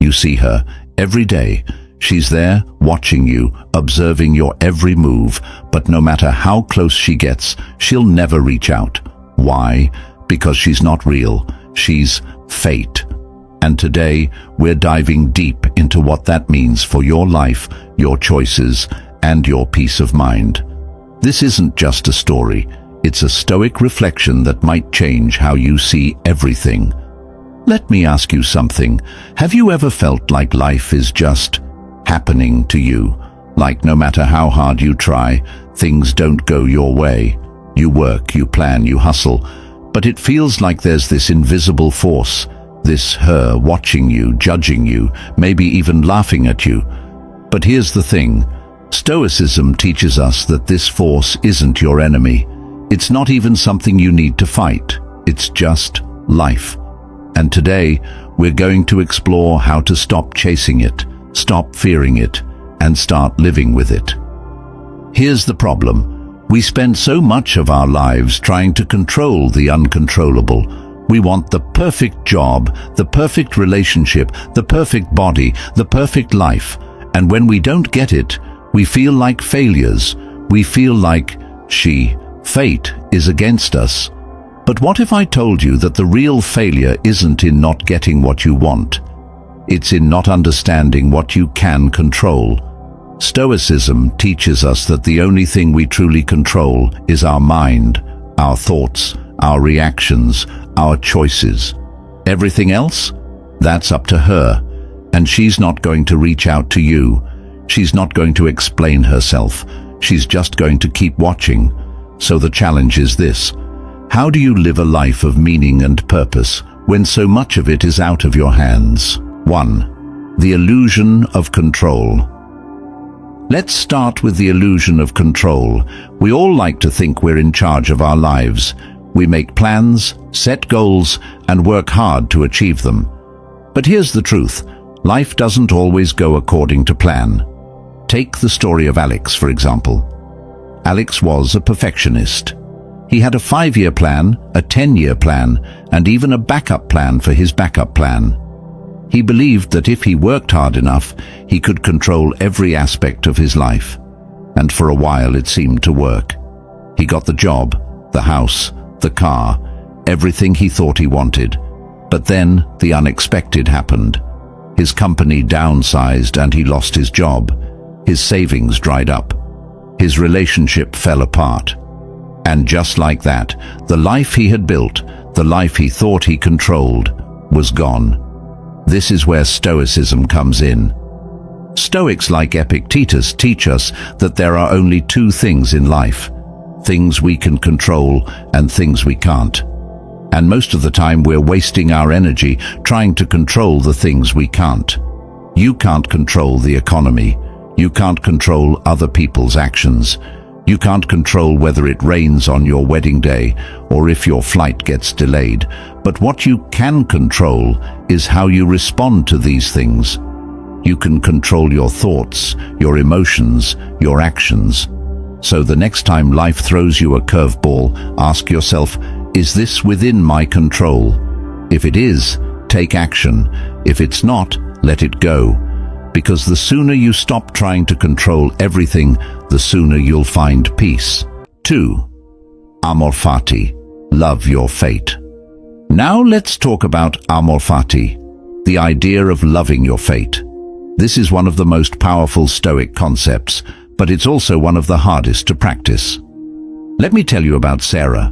You see her every day. She's there, watching you, observing your every move, but no matter how close she gets, she'll never reach out. Why? Because she's not real. She's fate. And today, we're diving deep into what that means for your life, your choices, and your peace of mind. This isn't just a story. It's a Stoic reflection that might change how you see everything. Let me ask you something. Have you ever felt like life is just happening to you? Like no matter how hard you try, things don't go your way. You work, you plan, you hustle, but it feels like there's this invisible force, this her watching you, judging you, maybe even laughing at you. But here's the thing. Stoicism teaches us that this force isn't your enemy. It's not even something you need to fight. It's just life. And today, we're going to explore how to stop chasing it, stop fearing it, and start living with it. Here's the problem. We spend so much of our lives trying to control the uncontrollable. We want the perfect job, the perfect relationship, the perfect body, the perfect life. And when we don't get it, we feel like failures. We feel like fate is against us. But what if I told you that the real failure isn't in not getting what you want? It's in not understanding what you can control. Stoicism teaches us that the only thing we truly control is our mind, our thoughts, our reactions, our choices. Everything else? That's up to her. And she's not going to reach out to you. She's not going to explain herself. She's just going to keep watching. So the challenge is this. How do you live a life of meaning and purpose when so much of it is out of your hands? 1. The illusion of control. Let's start with the illusion of control. We all like to think we're in charge of our lives. We make plans, set goals, and work hard to achieve them. But here's the truth. Life doesn't always go according to plan. Take the story of Alex, for example. Alex was a perfectionist. He had a 5-year plan, a 10-year plan, and even a backup plan for his backup plan. He believed that if he worked hard enough, he could control every aspect of his life. And for a while it seemed to work. He got the job, the house, the car, everything he thought he wanted. But then the unexpected happened. His company downsized and he lost his job. His savings dried up. His relationship fell apart. And just like that, the life he had built, the life he thought he controlled, was gone. This is where Stoicism comes in. Stoics like Epictetus teach us that there are only 2 things in life: things we can control and things we can't. And most of the time we're wasting our energy trying to control the things we can't. You can't control the economy. You can't control other people's actions. You can't control whether it rains on your wedding day or if your flight gets delayed. But what you can control is how you respond to these things. You can control your thoughts, your emotions, your actions. So the next time life throws you a curveball, ask yourself, is this within my control? If it is, take action. If it's not, let it go. Because the sooner you stop trying to control everything, the sooner you'll find peace. 2. Amor fati. Love your fate. Now let's talk about amor fati, the idea of loving your fate. This is one of the most powerful Stoic concepts, but it's also one of the hardest to practice. Let me tell you about Sarah.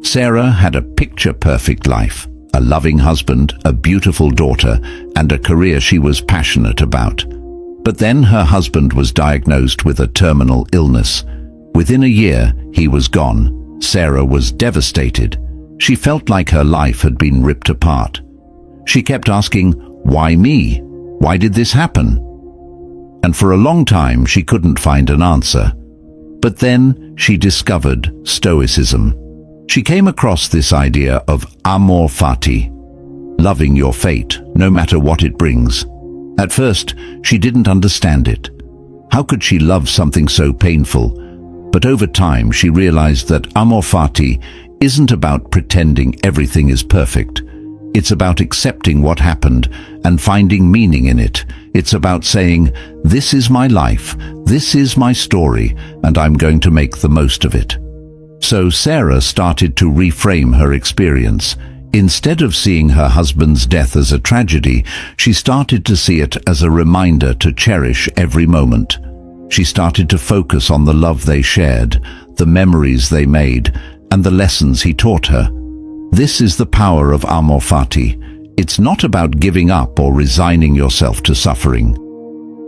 Sarah had a picture-perfect life. A loving husband, a beautiful daughter, and a career she was passionate about. But then her husband was diagnosed with a terminal illness. Within a year, he was gone. Sarah was devastated. She felt like her life had been ripped apart. She kept asking, why me? Why did this happen? And for a long time, she couldn't find an answer. But then she discovered Stoicism. She came across this idea of amor fati, loving your fate, no matter what it brings. At first, she didn't understand it. How could she love something so painful? But over time, she realized that amor fati isn't about pretending everything is perfect. It's about accepting what happened and finding meaning in it. It's about saying, this is my life, this is my story, and I'm going to make the most of it. So Sarah started to reframe her experience. Instead of seeing her husband's death as a tragedy, she started to see it as a reminder to cherish every moment. She started to focus on the love they shared, the memories they made, and the lessons he taught her. This is the power of amor fati. It's not about giving up or resigning yourself to suffering.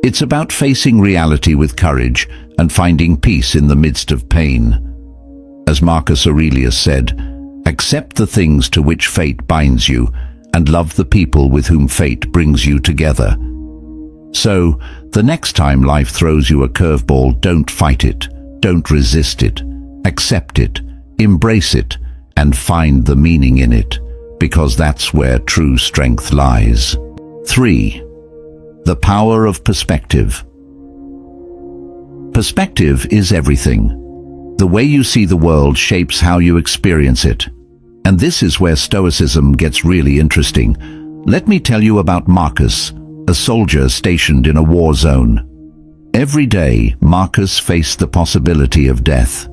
It's about facing reality with courage and finding peace in the midst of pain. As Marcus Aurelius said, accept the things to which fate binds you, and love the people with whom fate brings you together. So, the next time life throws you a curveball, don't fight it, don't resist it. Accept it, embrace it, and find the meaning in it, because that's where true strength lies. 3. The power of perspective. Perspective is everything. The way you see the world shapes how you experience it. And this is where Stoicism gets really interesting. Let me tell you about Marcus, a soldier stationed in a war zone. Every day, Marcus faced the possibility of death.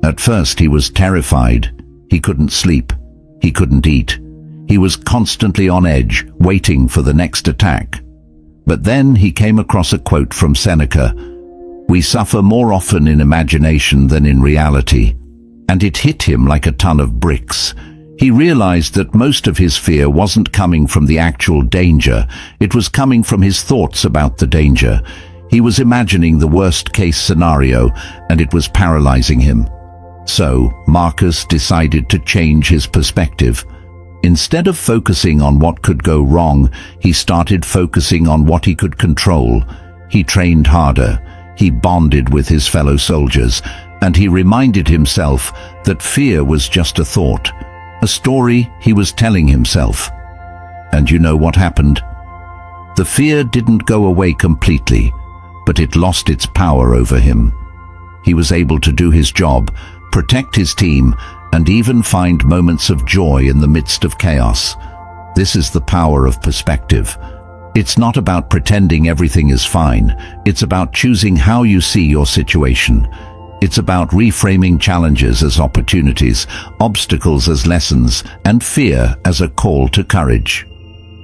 At first, he was terrified. He couldn't sleep. He couldn't eat. He was constantly on edge, waiting for the next attack. But then he came across a quote from Seneca, "We suffer more often in imagination than in reality." And it hit him like a ton of bricks. He realized that most of his fear wasn't coming from the actual danger. It was coming from his thoughts about the danger. He was imagining the worst-case scenario, and it was paralyzing him. So, Marcus decided to change his perspective. Instead of focusing on what could go wrong, he started focusing on what he could control. He trained harder. He bonded with his fellow soldiers, and he reminded himself that fear was just a thought, a story he was telling himself. And you know what happened? The fear didn't go away completely, but it lost its power over him. He was able to do his job, protect his team, and even find moments of joy in the midst of chaos. This is the power of perspective. It's not about pretending everything is fine. It's about choosing how you see your situation. It's about reframing challenges as opportunities, obstacles as lessons, and fear as a call to courage.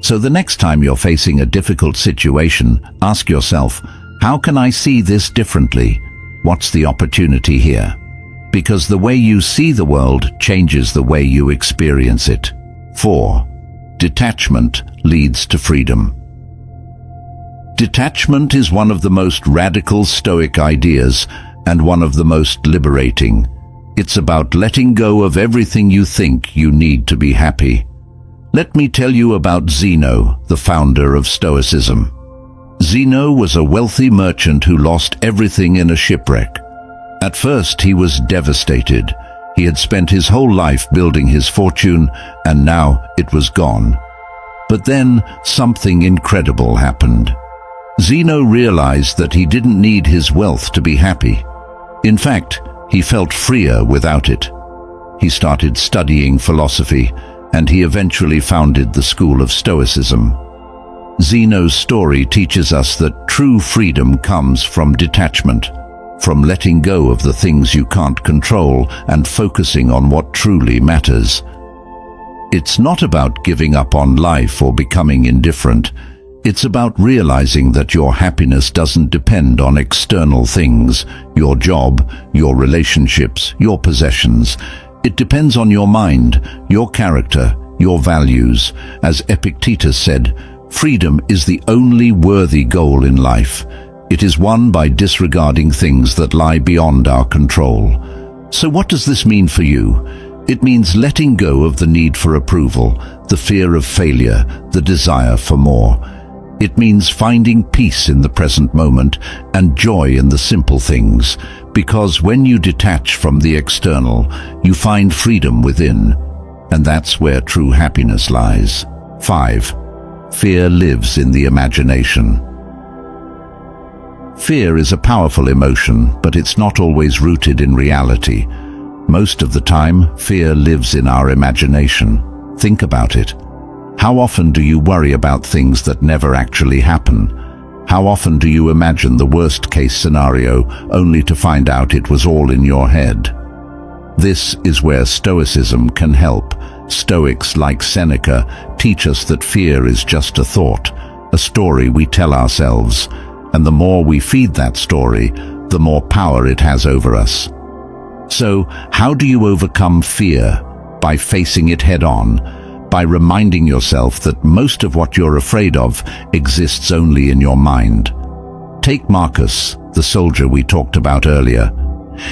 So the next time you're facing a difficult situation, ask yourself, how can I see this differently? What's the opportunity here? Because the way you see the world changes the way you experience it. 4. Detachment leads to freedom. Detachment is one of the most radical Stoic ideas and one of the most liberating. It's about letting go of everything you think you need to be happy. Let me tell you about Zeno, the founder of Stoicism. Zeno was a wealthy merchant who lost everything in a shipwreck. At first, he was devastated. He had spent his whole life building his fortune, and now it was gone. But then something incredible happened. Zeno realized that he didn't need his wealth to be happy. In fact, he felt freer without it. He started studying philosophy, and he eventually founded the school of Stoicism. Zeno's story teaches us that true freedom comes from detachment, from letting go of the things you can't control and focusing on what truly matters. It's not about giving up on life or becoming indifferent. It's about realizing that your happiness doesn't depend on external things, your job, your relationships, your possessions. It depends on your mind, your character, your values. As Epictetus said, freedom is the only worthy goal in life. It is won by disregarding things that lie beyond our control. So what does this mean for you? It means letting go of the need for approval, the fear of failure, the desire for more. It means finding peace in the present moment and joy in the simple things, because when you detach from the external, you find freedom within, and that's where true happiness lies. 5. Fear lives in the imagination. Fear is a powerful emotion, but it's not always rooted in reality. Most of the time, fear lives in our imagination. Think about it. How often do you worry about things that never actually happen? How often do you imagine the worst-case scenario only to find out it was all in your head? This is where Stoicism can help. Stoics like Seneca teach us that fear is just a thought, a story we tell ourselves, and the more we feed that story, the more power it has over us. So, how do you overcome fear? By facing it head-on, by reminding yourself that most of what you're afraid of exists only in your mind. Take Marcus, the soldier we talked about earlier.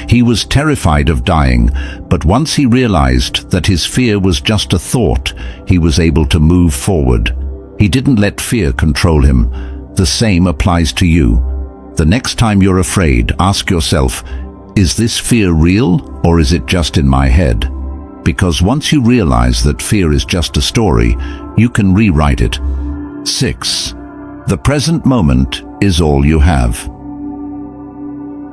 He was terrified of dying, but once he realized that his fear was just a thought, he was able to move forward. He didn't let fear control him. The same applies to you. The next time you're afraid, ask yourself, is this fear real or is it just in my head? Because once you realize that fear is just a story, you can rewrite it. 6. The present moment is all you have.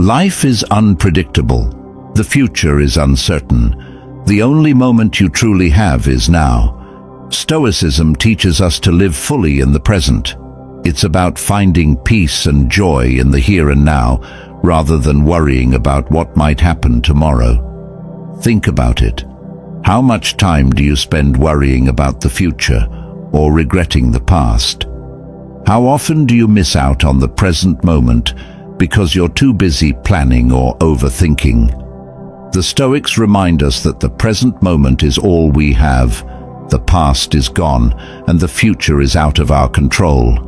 Life is unpredictable. The future is uncertain. The only moment you truly have is now. Stoicism teaches us to live fully in the present. It's about finding peace and joy in the here and now, rather than worrying about what might happen tomorrow. Think about it. How much time do you spend worrying about the future or regretting the past? How often do you miss out on the present moment because you're too busy planning or overthinking? The Stoics remind us that the present moment is all we have. The past is gone, and the future is out of our control.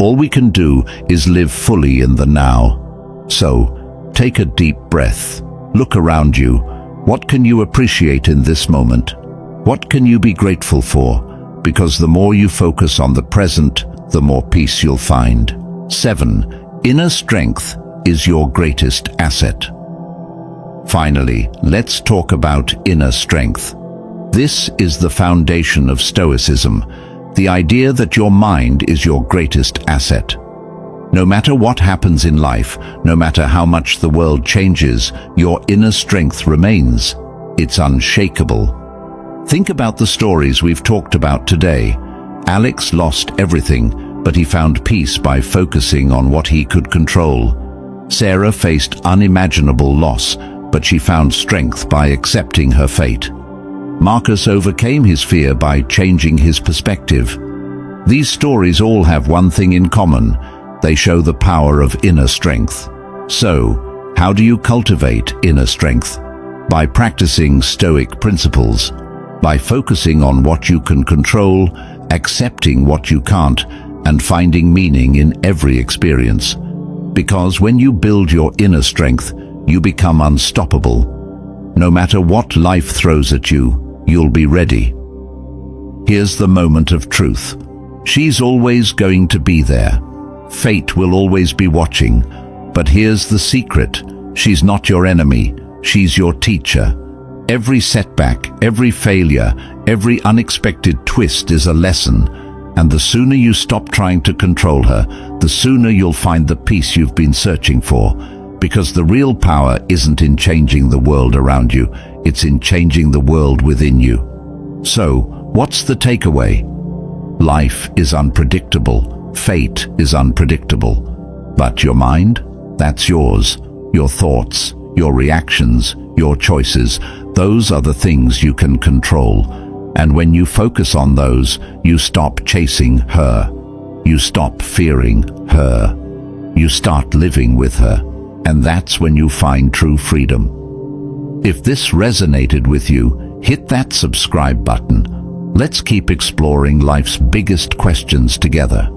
All we can do is live fully in the now. So, take a deep breath. Look around you. What can you appreciate in this moment? What can you be grateful for? Because the more you focus on the present, the more peace you'll find. 7. Inner strength is your greatest asset. Finally, let's talk about inner strength. This is the foundation of Stoicism, the idea that your mind is your greatest asset. No matter what happens in life, no matter how much the world changes, your inner strength remains. It's unshakable. Think about the stories we've talked about today. Alex lost everything, but he found peace by focusing on what he could control. Sarah faced unimaginable loss, but she found strength by accepting her fate. Marcus overcame his fear by changing his perspective. These stories all have one thing in common. They show the power of inner strength. So, how do you cultivate inner strength? By practicing Stoic principles, by focusing on what you can control, accepting what you can't, and finding meaning in every experience. Because when you build your inner strength, you become unstoppable. No matter what life throws at you, you'll be ready. Here's the moment of truth. She's always going to be there. Fate will always be watching. But here's the secret. She's not your enemy. She's your teacher. Every setback, every failure, every unexpected twist is a lesson. And the sooner you stop trying to control her, the sooner you'll find the peace you've been searching for. Because the real power isn't in changing the world around you, it's in changing the world within you. So, what's the takeaway? Life is unpredictable. Fate is unpredictable. But your mind? That's yours. Your thoughts, your reactions, your choices, those are the things you can control. And when you focus on those, you stop chasing her. You stop fearing her. You start living with her. And that's when you find true freedom. If this resonated with you, hit that subscribe button. Let's keep exploring life's biggest questions together.